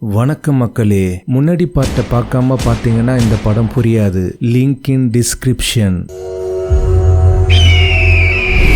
வணக்கம் மக்களே, முன்னாடி பார்ட்ட பார்க்காம பார்த்தீங்கன்னா இந்த படம் புரியாது. Link in description.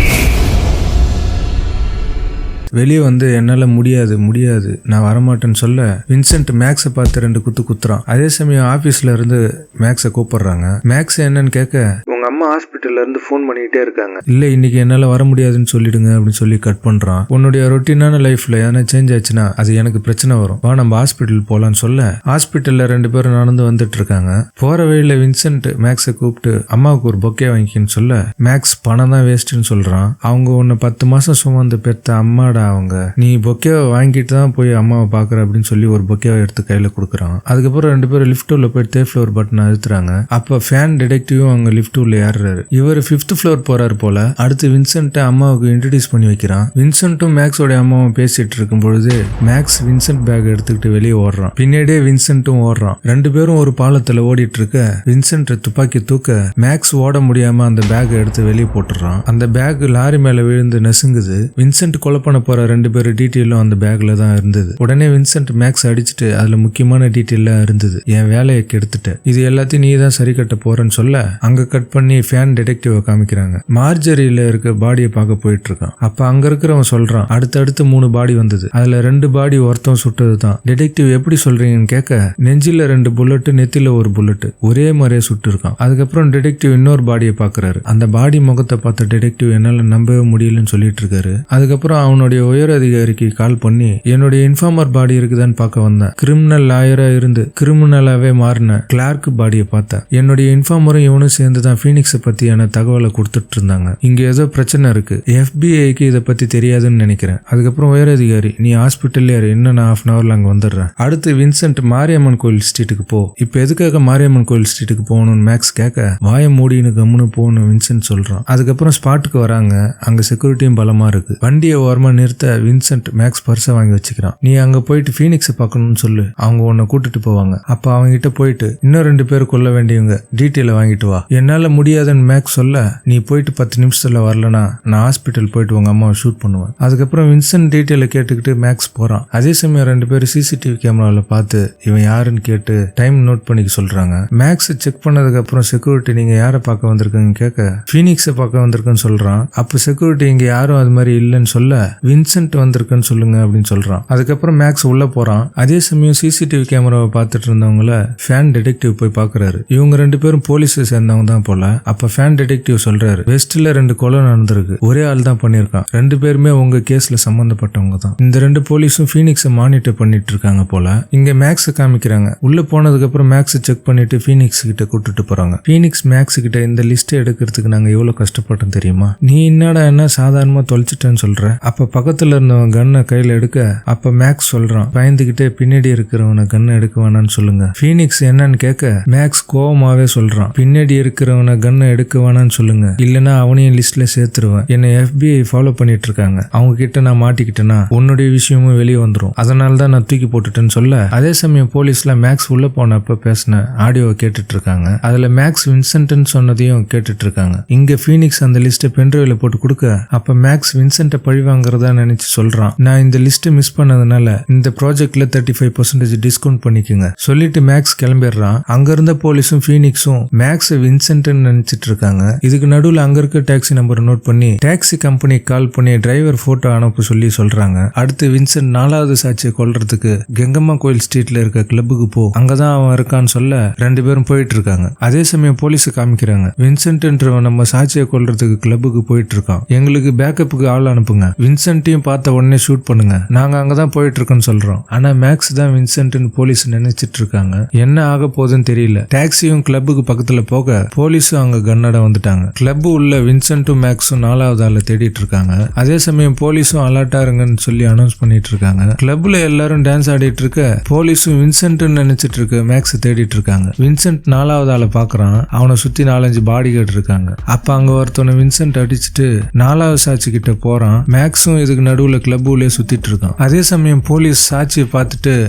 வெளியே வந்து என்னால் முடியாது நான் வரமாட்டேன்னு சொல்ல வின்சென்ட் மேக்ஸை பார்த்து 2 குத்து குத்துறான். அதே சமயம் ஆஃபீஸில் இருந்து மேக்ஸை கூப்பிடுறாங்க. மேக்ஸ் என்னன்னு கேட்க, உங்க அம்மா ஹாஸ்பிட்டல்ல இருந்து ஃபோன் பண்ணிக்கிட்டே இருக்காங்க. இல்லை, இன்னைக்கு என்னால் வர முடியாதுன்னு சொல்லிடுங்க அப்படின்னு சொல்லி கட் பண்ணுறான். உன்னுடைய ரொட்டீனான லைஃப்ல எதனா சேஞ்ச் ஆச்சுன்னா அது எனக்கு பிரச்சனை வரும், வா நம்ம ஹாஸ்பிட்டல் போகலான்னு சொல்ல ஹாஸ்பிட்டலில் 2 பேரும் நடந்து வந்துட்டு இருக்காங்க. போகிற வழியில் வின்சென்ட் மேக்ஸை கூப்பிட்டு அம்மாவுக்கு ஒரு பொக்கே வாங்கிக்கின்னு சொல்ல மேக்ஸ் பணம் தான் வேஸ்ட்டுன்னு சொல்கிறான். அவங்க உன்னை 10 மாதம் சுமந்து பெற்ற அம்மாடா அவங்க, நீ பொக்கேவை வாங்கிட்டு தான் போய் அம்மாவை பாக்குற அப்படின்னு சொல்லி ஒரு பொக்கேவை எடுத்து கையில கொடுக்குறான். அதுக்கப்புறம் 2 பேரும் லிஃப்ட் உள்ள போய் 3rd ஃப்ளோர் பட்டன் அழுத்துறாங்க. அப்ப ஃபேன் டிடெக்டிவும் அவங்க லிஃப்ட் உள்ள ஏறுறாரு. இவர் 5th ஃப்ளோர் போறாரு போல. அடுத்து வின்சென்ட் அம்மாவுக்கு இன்ட்ரடியூஸ் பண்ணி வைக்கிறான். வின்சென்ட்டும் மேக்ஸோட அம்மாவும் பேசிட்டு இருக்கும் பொழுது மேக்ஸ் வின்சென்ட் பேக் எடுத்துக்கிட்டு வெளியே ஓடுறான். பின்னாடியே வின்சென்ட்டும் ஓடுறான். 2 பேரும் ஒரு பாலத்துல ஓடிட்டு இருக்க வின்சென்ட் துப்பாக்கி தூக்க மேக்ஸ் ஓட முடியாம அந்த பேக் எடுத்து வெளியே போட்டுறான். அந்த பேக் லாரி மேல விழுந்து நசுங்குது. வின்சென்ட் கொலை பண்ண போற 2 பேர் டீட்டெயிலும் அந்த பேக்ல தான் இருந்தது. உடனே வின்சென்ட் மேக்ஸ் அடிச்சுட்டு அதுல முக்கியமான டீட்டெயிலாம் இருந்தது, என் வேலையை கெடுத்துட்ட, இது எல்லாத்தையும் நீ தான் சரி கட்ட போறன்னு சொல்ல அங்க கட் பண்ணி ஃபேன் டிடெக்டிவ காமிக்கிறாங்க. மார்ஜரியில இருக்க பாடியை பார்க்க போயிட்டு இருக்கான். அப்ப அங்க இருக்கிறவன் சொல்றான், அடுத்தடுத்து 3 பாடி வந்தது, அதுல 2 பாடி ஒருத்தம் சுட்டது தான். டிடெக்டிவ் எப்படி சொல்றீங்கன்னு கேட்க நெஞ்சில 2 புல்லட், நெத்தில 1 புல்லட், ஒரே மாதிரியே சுட்டு இருக்கான். அதுக்கப்புறம் டிடெக்டிவ் இன்னொரு பாடியை பாக்குறாரு. அந்த பாடி முகத்தை பார்த்த டிடெக்டிவ் என்னால நம்பவே முடியலன்னு சொல்லிட்டு இருக்காரு. அதுக்கப்புறம் அவனுடைய உயர் அதிகாரிக்கு கால் பண்ணி என்னுடைய இன்ஃபார்மர் பாடி இருக்குதான்னு பார்க்க வந்தேன். கிரிமினல் லாயரா இருந்து கிரிமினலாவே மாறின கிளார்க் பாடியை பார்த்தேன். என்னுடைய இன்ஃபார்மரும் இவனும் சேர்ந்து தான் ஃபீனிக்ஸை பத்தியான தகவலை கொடுத்துட்டு இருந்தாங்க. இங்க ஏதோ பிரச்சனை இருக்கு, FBI-க்கு இதை பத்தி தெரியாதுன்னு நினைக்கிறேன். அதுக்கப்புறம் உயர் அதிகாரி, நீ ஹாஸ்பிட்டல்ல இன்னும் நான் 1/2 hourல அங்க வந்துடுறேன். அடுத்து வின்சென்ட் மாரியம்மன் கோயில் ஸ்ட்ரீட்டுக்கு போ. இப்ப எதுக்காக மாரியம்மன் கோயில் ஸ்ட்ரீட்டுக்கு போகணும்னு மேக்ஸ் கேட்க வாய மூடின்னு கம்முன்னு போகணும் வின்சென்ட் சொல்றான். அதுக்கப்புறம் ஸ்பாட்டுக்கு வராங்க. அங்க செக்யூரிட்டியும் பலமா இருக்கு. வண்டியை ஓரமா நிறுத்த வின்சென்ட் மேக்ஸ் பர்ஸை வாங்கி வச்சுக்கிறான். நீ அங்க போயிட்டு ஃபீனிக்ஸை பார்க்கணும்னு சொல்லு, அவங்க உன்னை கூட்டிட்டு போவாங்க. அப்ப அவங்க கிட்ட போயிட்டு இன்னும் 2 பேர் கொல்ல வேண்டியவங்க டீட்டெயில வாங்கிட்டு வா. என்னால முடியாதுன்னு மேக்ஸ் சொல்ல நீ போயிட்டு 10 நிமிஷத்துல வரலனா நான் ஹாஸ்பிட்டல் போயிட்டு உங்க அம்மாவை ஷூட் பண்ணுவேன். அதுக்கப்புறம் வின்சென்ட் டீட்டெயில கேட்டுக்கிட்டு மேக்ஸ் போறான். அதே சமயம் 2 பேர் CCTV கேமரால பார்த்து இவன் யாருன்னு கேட்டு டைம் நோட் பண்ணிக்க சொல்றாங்க. மேக்ஸ் செக் பண்ணதுக்கு அப்புறம் செக்யூரிட்டி, நீங்க யாரை பார்க்க வந்திருக்கீங்கன்னு கேட்க ஃபீனிக்ஸை பார்க்க வந்திருக்குன்னு சொல்றான். அப்ப செக்யூரிட்டி, இங்க யாரும் அது மாதிரி இல்லைன்னு சொல்ல வின்சென்ட் வந்திருக்குன்னு சொல்லுங்க அப்படின்னு சொல்றான். அதுக்கப்புறம் மேக்ஸ் உள்ள போறான். அதே சமயம் CCTV கேமராவை பார்த்துட்டு இருந்தவங்கள ஃபேன் டிடெக்டிவ் போய் பாக்குறாரு. இவங்க 2 பேரும் போலீஸை சேர்ந்தவங்க தான் போல. அப்ப ஃபேன் டிடெக்டிவ் சொல்றாரு, வெஸ்ட்ல 2 கொலை நடந்திருக்கு, ஒரே ஆள் தான் பண்ணிருக்கான், 2 பேருமே உங்க கேஸ்ல சம்பந்தப்பட்டவங்க தான். இந்த 2 போலீஸும் ஃபீனிக்ஸை மானிட்டர் பண்ணிட்டு இருக்காங்க போல. இங்க மேக்ஸ் காமிக்கிறாங்க. உள்ள போனதுக்கு அப்புறம் மேக்ஸ் செக் பண்ணிட்டு ஃபீனிக்ஸ் கிட்ட கூட்டிட்டு போறாங்க. ஃபீனிக்ஸ் மேக்ஸ் கிட்ட இந்த லிஸ்ட் எடுக்கிறதுக்கு நாங்க எவ்வளவு கஷ்டப்பட்டோம் தெரியுமா, நீ என்னடா என்ன சாதாரணமா தொலைச்சிட்டேன்னு சொல்ற. அப்ப பக்கத்துல இருந்தவன் கன்னை கையில எடுக்க அப்ப மேக்ஸ் சொல்றான், பயந்துகிட்டே பின்னாடி இருக்கிறவனை கன்னை எடுக்க வேணான்னு சொல்லுங்க. ஃபீனிக்ஸ் என்னன்னு கேட்க மேக்ஸ் கோவமாவே சொல்றான், பின்னாடி இருக்கிறவனை கன்னை எடுக்க வேணான்னு சொல்லுங்க, இல்லனா அவனையும் லிஸ்ட்ல சேர்த்துருவேன். என்னை FBI ஃபாலோ பண்ணிட்டு இருக்காங்க, அவங்க கிட்ட நான் மாட்டிக்கிட்டேன்னா உன்னுடைய விஷயமும் வெளியே வந்துடும், அதனால தான் நான் தூக்கி போட்டுட்டேன்னு சொல்ல அதே சமயம் போலீஸ்ல மேக்ஸ் உள்ள போனப்ப பேசின ஆடியோ கேட்டுட்டு இருக்காங்க. அதுல மேக்ஸ் வின்சென்ட்னு சொன்னதையும் கேட்டுட்டு இருக்காங்க. இங்க ஃபீனிக்ஸ் அந்த லிஸ்ட்டை பென்ட்ரைவ்ல போட்டு கொடுக்க அப்ப மேக்ஸ் வின்சென்ட்டை பழி வாங்குறதா நினைச்சு சொல்றான், நான் இந்த லிஸ்ட் மிஸ் பண்ணதுனால இந்த ப்ராஜெக்ட்ல 35% டிஸ்கவுண்ட் பண்ணிக்கோங்க சொல்லிட்டு மேக்ஸ் கிளம்பிடுறான். அங்க இருந்த போலீஸும் ஃபீனிக்ஸும் மேக்ஸ் வின்சென்ட் நினைச்சிட்டு இருக்காங்க. இதுக்கு நடுவுல அங்க இருக்க டாக்ஸி நம்பர் நோட் பண்ணி டாக்ஸி கம்பெனி கால் பண்ணி டிரைவர் போட்டோ அனுப்ப சொல்லி சொல்றாங்க. அடுத்து வின்சென்ட் 4வது சாட்சியை கொல்றதுக்கு கெங்கம்மா கோயில் ஸ்ட்ரீட்ல இருக்க கிளப்புக்கு போ, அங்கதான் அவன் இருக்கான்னு சொல்ல 2 பேரும் போயிட்டு இருக்காங்க. அதே சமயம் போலீஸ் காமிக்கிறாங்க, வின்சென்ட்ன்றவன் நம்ம சாட்சியை கொல்றதுக்கு கிளப்புக்கு போயிட்டு இருக்கான், எங்களுக்கு பேக்கப்புக்கு ஆள் அனுப்புங்க, வின்சென்ட்டையும் பார்த்த உடனே ஷூட் பண்ணுங்க, நாங்க அங்கதான் போயிட்டு இருக்கோம்னு சொல்றோம். ஆனா மேக்ஸ் தான் வின்சென்ட்னு போலீஸ் நினைச்சிட்டு இருக்காங்க. என்ன ஆக போகுதுன்னு தெரியல. டாக்ஸியும் கிளப்புக்கு பக்கத்துல போக போலீஸும் அங்க கன்னட வந்துட்டாங்க. கிளப் உள்ள வின்சென்ட்டும் மேக்ஸும் 4வது ஆளை தேடிட்டு இருக்காங்க. அதே சமயம் போலீஸும் அலர்ட்டா இருங்கன்னு சொல்லி அனௌன்ஸ் பண்ணிட்டு இருக்காங்க. கிளப்ல எல்லாரும் டான்ஸ் ஆடிட்டு இருக்க போலீஸும் வின்சென்ட் நினைச்சிட்டு இருக்க மேக்ஸ் தேடிட்டு இருக்காங்க. வின்சென்ட் 4வது ஆளை பாக்குறான். அவனை சுத்தி 4-5 பாடி கார்டு இருக்காங்க. அப்ப அங்க ஒருத்தவனை வின்சென்ட் அடிச்சுட்டு 4வது சாட்சி கிட்ட போறான். மேக்ஸும் இதுக்கு நடுவுல கிளப் உள்ளே சுத்திட்டு இருக்கான். அதே சமயம் போலீஸ் சாட்சியை பார்த்துட்டு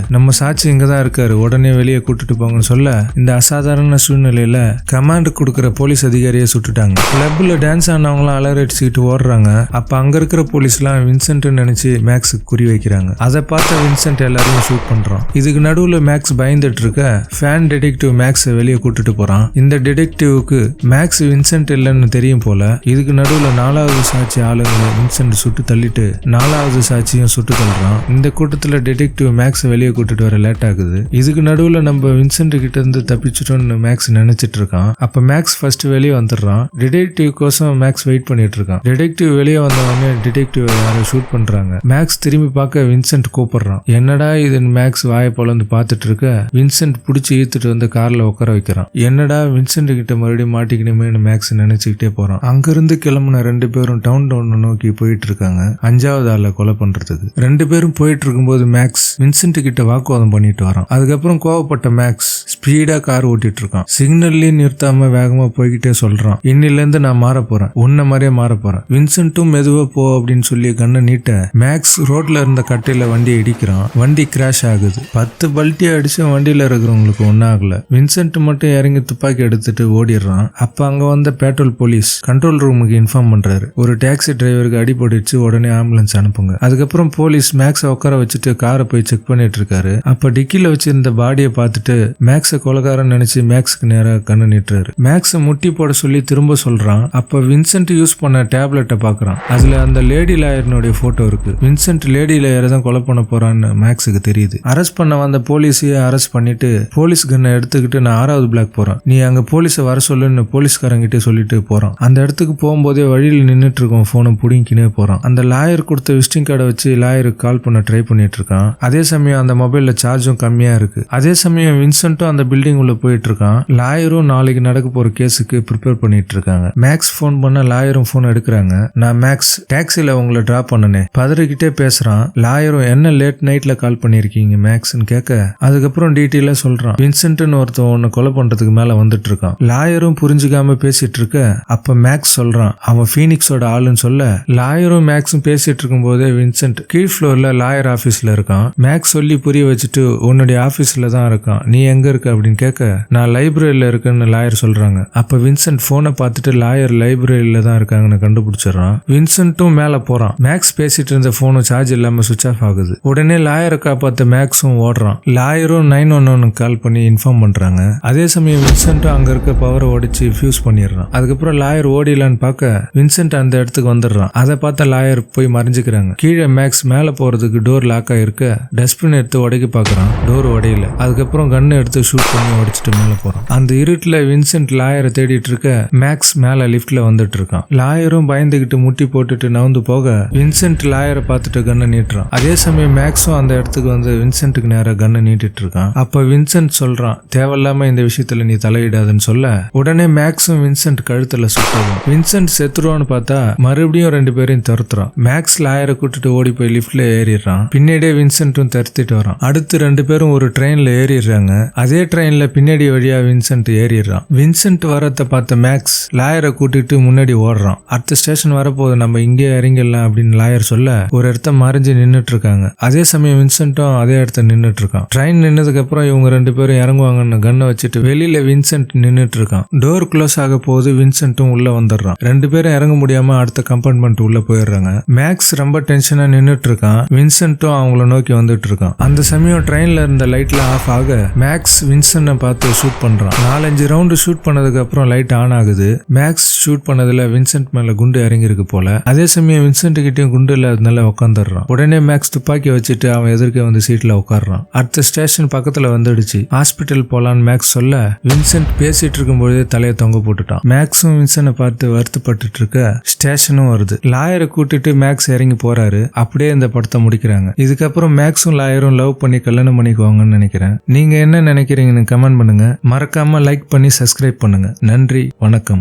நம்ம சாட்சி இங்கதான் இருக்காரு, உடனே வெளியே கூட்டிட்டு போங்கன்னு சொல்ல இந்த அசாதாரண சூழ்நிலையில கமாண்ட் கொடுக்கிற போலீஸ் அதிகாரியை சுட்டுட்டாங்க. கிளப்ல டான்ஸ் ஆனவங்களாம் அலர் அடிச்சுக்கிட்டு ஓடுறாங்க. அப்ப அங்க இருக்கிற போலீஸ்லாம் வின்சென்ட் நினைச்சு மேக்ஸுக்கு குறி வைக்கிறாங்க. அதை பார்த்த வின்சென்ட் எல்லாரையும் ஷூட் பண்றான். இதுக்கு நடுவுல மேக்ஸ் பயந்துட்டு இருக்க ஃபேன் டிடெக்டிவ் மேக்ஸை வெளியே கூட்டிட்டு போறான். இந்த டிடெக்டிவ்க்கு மேக்ஸ் வின்சென்ட் இல்லைன்னு தெரியும் போல. இதுக்கு நடுவுல 4வது சாட்சி ஆளுங்களை வின்சென்ட் சுட்டு தள்ளிட்டு 4வது சாட்சியும் சுட்டு தள்ளுறான். இந்த கூட்டத்துல டிடெக்டிவ் மேக்ஸ் வெளியே கூட்டிட்டு வர லேட் ஆகுது. இதுக்கு நடுவுல நம்ம வின்சென்ட் கிட்ட இருந்து தப்பிச்சிட்டோம்னு மேக்ஸ் நினைச்சிட்டு இருக்கான். அப்ப மேக்ஸ் ஃபர்ஸ்ட் வெளியே வந்துடுறான். டிடெக்டிவ் கோசம் மேக்ஸ் வெயிட் பண்ணிட்டு இருக்கான். டிடெக்டிவ் வெளியே வந்தவொடனே டிடெக்டிவ் யாரை ஷூட் பண்றாங்க. மேக்ஸ் திரும்பி பார்க்க வின்சென்ட் கூப்பிடுறான். என்னடா இது மேக்ஸ் வாயை பொளந்து பார்த்துட்டு இருக்க வின்சென்ட் பிடிச்சி இழுத்துட்டு வந்து கார்ல உட்கார வைக்கிறான். என்னடா வின்சென்ட் கிட்ட மறுபடியும் மாட்டிக்கணுமேனு மேக்ஸ் நினைச்சுக்கிட்டே போறான். அங்கிருந்து கிளம்புன 2 பேரும் டவுன் நோக்கி போயிட்டு இருக்காங்க 5வது ஆளை கொலை பண்றதுக்கு. 2 பேரும் போயிட்டு இருக்கும்போது மேக்ஸ் வின்சென்ட் கிட்ட வாக்குவாதம் பண்ணிட்டு வரான். அதுக்கப்புறம் கோவப்பட்ட மேக்ஸ் ஸ்பீடா கார் ஓட்டிட்டு இருக்கான். சிக்னல்லயும் நிறுத்தாம வேகமா போய்கிட்டே சொல்றான், இன்னில இருந்து நான் மாற போறேன், உன்ன மாதிரியே மாற போறேன். வின்சென்ட்டும் மெதுவா போ அப்படின்னு சொல்லி கண்ணை நீட்ட மேக்ஸ் ரோட்ல இருந்த கட்டையில வண்டியை இடிக்கிறான். வண்டி கிராஷ் ஆகுது. 10 பல்ட்டி அடிச்சு வண்டியில இருக்கிறவங்களுக்கு ஒன்னும் ஆகல. வின்சென்ட் மட்டும் இறங்கி துப்பாக்கி எடுத்துட்டு ஓடிடுறான். அப்ப அங்க வந்த பேட்ரோல் போலீஸ் கண்ட்ரோல் ரூமுக்கு இன்ஃபார்ம் பண்றாரு. ஒரு டாக்ஸி டிரைவருக்கு அடிபட்டுச்சு, உடனே ஆம்புலன்ஸ் அனுப்புங்க. அதுக்கப்புறம் போலீஸ் மேக்ஸை உட்கார வச்சுட்டு காரை போய் செக் பண்ணிட்டு இருக்காரு. அப்ப டிக்கில வச்சிருந்த பாடியை பார்த்துட்டு மேக்ஸை கொலைகாரன் நினைச்சு மேக்ஸுக்கு நேராக கண்ணு நீட்டுறாரு. மேக்ஸை முட்டி போட சொல்லி திரும்ப சொல்றான். அப்ப வின்சென்ட் யூஸ் பண்ண டேப்லெட்டை பாக்குறான். அதுல அந்த லேடி லாயர்னுடைய போட்டோ இருக்கு. வின்சென்ட் லேடி லாயரை தான் கொலை பண்ண போறான்னு மேக்ஸுக்கு தெரியுது. அரெஸ்ட் பண்ண வந்த போலீஸையே அரெஸ்ட் பண்ணிட்டு போலீஸ் கன்னை எடுத்துக்கிட்டு நான் 6வது பிளாக் போறேன், நீ அங்க போலீஸை வர சொல்லுன்னு போலீஸ்காரங்கிட்டே சொல்லிட்டு போறான். அந்த இடத்துக்கு போகும்போதே வழியில் நின்றுட்டு இருக்கோம் போனை புடிங்கினே போறான். அந்த லாயர் கொடுத்த விசிட்டிங் கார்டை வச்சு லாயருக்கு கால் பண்ண ட்ரை பண்ணிட்டு இருக்கான். அதே சமயம் அந்த மொபைல்ல சார்ஜும் கம்மியா இருக்கு. அதே சமயம் வின்சென்ட்டும் அந்த பில்டிங் உள்ள போயிட்டு இருக்கான். லாயரும் நாளைக்கு நடக்க போற கேஸுக்கு ப்ரிப்பேர் பண்ணிட்டு இருக்காங்க. மேக்ஸ் போன் பண்ண லாயரும் போன் எடுக்கிறாங்க. நான் மேக்ஸ் டாக்ஸில உங்களை டிராப் பண்ணனே பதறிக்கிட்டே பேசுறான். லாயரும் என்ன லேட் நைட்ல கால் பண்ணிருக்கீங்க மேக்ஸ்ன்னு கேட்க அதுக்கப்புறம் டீட்டெயிலா சொல்றான். வின்சென்ட்னு ஒருத்தன் ஒன்னு கொலை பண்றதுக்கு மேல வந்துட்டு இருக்கான். லாயரும் புரிஞ்சுக்காம பேசிட்டு இருக்க அப்ப மேக்ஸ் சொல்றான் அவன் ஃபீனிக்ஸோட ஆளுன்னு சொல்ல லாயரும் மேக்ஸும் பேசிட்டு இருக்கும் போதே வின்சென்ட் கீழ் ஃப்ளோர்ல லாயர் ஆபீஸ்ல இருக்கான். மேக்ஸ் சொல்லி புரிய வச்சுட்டு உன்னுடைய ஆபீஸ்ல தான் இருக்கான், நீ எங்க இருக்க அப்படின்னு கேட்க நான் லைப்ரரியில இருக்குன்னு லாயர் சொல்றாங்க. அப்ப வின்சென்ட் போனை பார்த்துட்டு லாயர் லைப்ரரியில தான் இருக்காங்கன்னு கண்டுபிடிச்சிடறான். வின்சென்ட்டும் மேல போறான். மேக்ஸ் பேசிட்டு இருந்த போனும் சார்ஜ் இல்லாம சுவிட்ச் ஆஃப் ஆகுது. உடனே லாயரை காப்பாத்த மேக்ஸும் ஓடுறான். லாயரும் 911 கால் பண்ணி இன்ஃபார்ம் பண்றாங்க. அதே சமயம் வின்சென்ட்டும் அங்க இருக்க பவரை உடைச்சு ஃபியூஸ் பண்ணிடுறான். அதுக்கப்புறம் லாயர் ஓடிலான்னு பார்க்க வின்சென்ட் அந்த இடத்துக்கு வந்துடுறான். அதை பார்த்த லாயர் போய் மறைஞ்சுக்கிறாங்க. கீழே மேக்ஸ் மேல போறதுக்கு டோர் லாக் ஆயிருக்க டஸ்ட்பின் எடுத்து உடைக்க பாக்குறான். டோர் உடையில. அதுக்கப்புறம் கன் எடுத்து ஷூட் பண்ணி உடைச்சிட்டு மேல போறான். அந்த இருட்டுல வின்சென்ட் லாயரை தேடிட்டு இருக்க மேக்ஸ் மேல லிப்ட்ல வந்துட்டு இருக்கான். லாயரும் பயந்துகிட்டு முட்டி போட்டுட்டு நவுந்து போக வின்சென்ட் லாயரை பார்த்துட்டு கண்ணை நீட்டுறான். அதே சமயம் மேக்ஸும் அந்த இடத்துக்கு வந்து வின்சென்ட்டுக்கு நேரா கண்ணை நீட்டிட்டு இருக்கான். அப்ப வின்சென்ட் சொல்றான் தேவையில்லாம இந்த விஷயத்துல நீ தலையிடாதுன்னு சொல்ல உடனே மேக்ஸும் வின்சென்ட் கழுத்துல சுட்டுவான். வின்சென்ட் செத்துருவான்னு பார்த்தா மறுபடியும் 2 பேரையும் துரத்துறான். மேக்ஸ் லாயரை கூட்டிட்டு ஓடி போய் லிப்ட்ல ஏறிடுறான். பின்னாடியே வின்சென்ட்டும் துரத்திட்டு வரான். அடுத்து 2 பேரும் ஒரு ட்ரெயின்ல ஏறிடுறாங்க. அதே ட்ரெயின்ல பின்னாடி வழியா வின்சென்ட் ஏறிடுறான். வின்சென்ட் வரத்தை பார்த்த மேக்ஸ் லாயரை கூட்டிட்டு முன்னாடி ஓடுறான். அடுத்த ஸ்டேஷன் வரப்போது நம்ம இங்கே இறங்கிடலாம் அப்படின்னு லாயர் சொல்ல ஒரு இடத்த மறைஞ்சு நின்னுட்டு இருக்காங்க. அதே சமயம் வின்சென்ட்டும் அதே இடத்த நின்னுட்டு இருக்கான். ட்ரெயின் நின்னதுக்கு அப்புறம் இவங்க 2 பேரும் இறங்குவாங்கன்னு கண்ணை வச்சுட்டு வெளியில வின்சென்ட் நின்னுட்டு இருக்கான். டோர் க்ளோஸ் ஆக போது வின்சென்ட்டும் உள்ள வந்துடுறான். 2 பேரும் இறங்க முடியாம அடுத்த கம்பார்ட்மெண்ட் உள்ள போயிடுறாங்க. மேக்ஸ் ரொம்ப டென்ஷனா நின்னுட்டு இருக்கான். வின்சென்ட்டும் அவங்கள நோக்கி வந்துட்டு இருக்கான். அந்த சமயம் ட்ரெயின்ல இருந்த லைட்ல ஆஃப் ஆக மேக்ஸ் வின்சென்ட்டை பார்த்து ஷூட் பண்றான். 4-5 ரவுண்டு ஷூட் பண்ணதுக்கு அப்புறம் லைட் ஆன் ஆகுது. மேக்ஸ் ஷூட் பண்ணதுல வின்சென்ட் மேல குண்டு இறங்கி இருக்கு போல. அதே சமயம் வின்சென்ட் கிட்டயும் குண்டு இல்லாதனால உட்காந்துடுறான். உடனே மேக்ஸ் துப்பாக்கி வச்சுட்டு அவன் எதிர்க்க வந்து சீட்ல உட்காடுறான். அடுத்த ஸ்டேஷன் பக்கத்துல வந்துடுச்சு. ஹாஸ்பிட்டல் போலான்னு மேக்ஸ் சொல்ல வின்சென்ட் பேசிட்டு இருக்கும்போதே தலையை தொங்க போட்டுட்டான். மேக்ஸும் வின்சென்ட்டை பார்த்து வருத்தப்பட்டு இருக்க ஸ்டேஷனும் வருது. லாயரை கூட்டிட்டு மேக்ஸ் இறங்கி போறாரு. அப்படியே இந்த படத்தை முடிக்கிறாங்க. இதுக்கப்புறம் மேக்ஸும் லாயரும் லவ் பண்ணி கல்யாணம் பண்ணிக்குவாங்கன்னு நினைக்கிறேன். நீங்க என்ன நினைக்கிறீங்கன்னு கமெண்ட் பண்ணுங்க. மறக்காம லைக் பண்ணி சப்ஸ்கிரைப் பண்ணுங்க. நன்றி, வணக்கம்.